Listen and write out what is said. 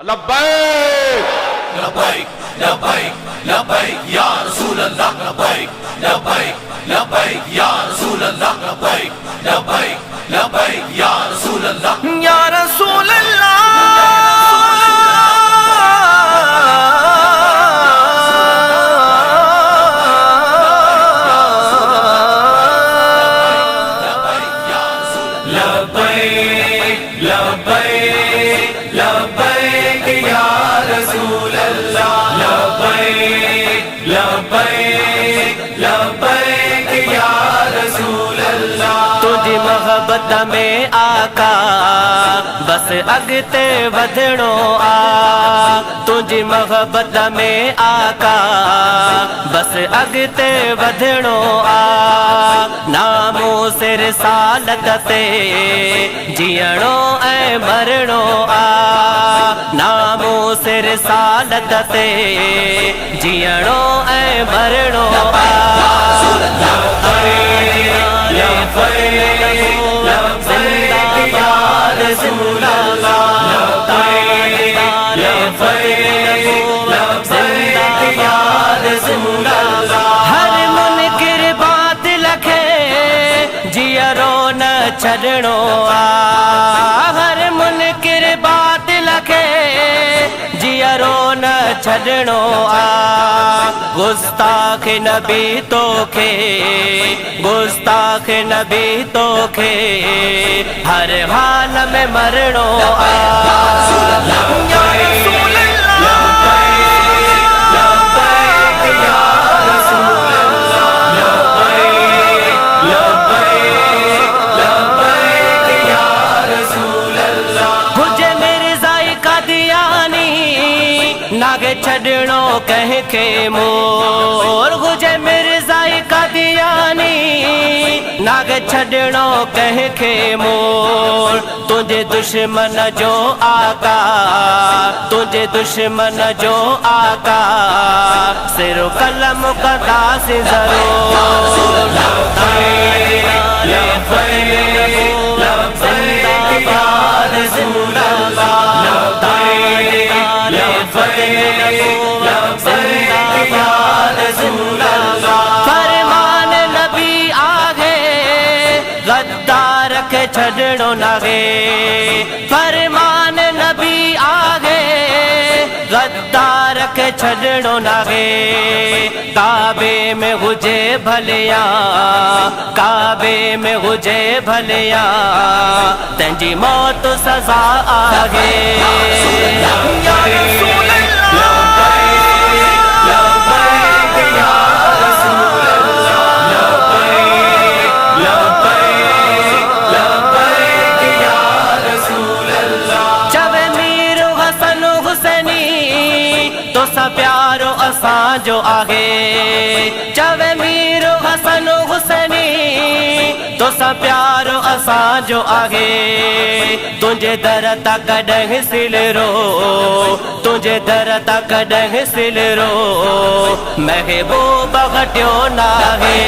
लब्बैक लब्बैक लब्बैक लब्बैक या रसूल अल्लाह लब्बैक लब्बैक लब्बैक या रसूल अल्लाह लब्बैक लब्बैक लब्बैक या रसूल अल्लाह या रसूल अल्लाह लब्बैक लब्बैक लब्बैक या रसूल अल्लाह लब्बैक लब्बैक लब्बैक या रसूल अल्लाह। तुझी मोहब्बत में आका बस अगते वधणो आ, तुझी मोहब्बत में आका बस अगते वधणो आ, नामो सिर सालत ते जियणो ऐं मरणो आ, नामो सिर सालत ते जियणो ऐं मरणो आ। हर मुनकिर बातिल खे जियरो न छॾणो आ, हर मुनकिर बातिल खे जियरो न छॾणो आ, गुस्ताख नबी तोखे गुस्ताख नबी तोखे हर हाल में मरणो आ। नागे छड़नो कह के मोर गुजे मिर्ज़ाई कादियानी, नागे छड़नो कह के मोर, तुझे दुश्मन जो आका तुझे दुश्मन जो आका सिरो कलम कदा से जरूर। फरमान नबी आगे गद्दार के छड़नो नागे, फरमान नबी आगे गद्दार के छड़नो नागे, काबे में हुजे भलिया काबे में हुजे भलिया तंजी मौत सजा आगे। प्यारो असां जो आहे चवे मीर हसन हुसैनी, तो सा प्यारो असां जो आहे, तुझे दर तक कॾहिं सिलरो तुझे दर तक कॾहिं सिलरो महबूब घटियो नाहे।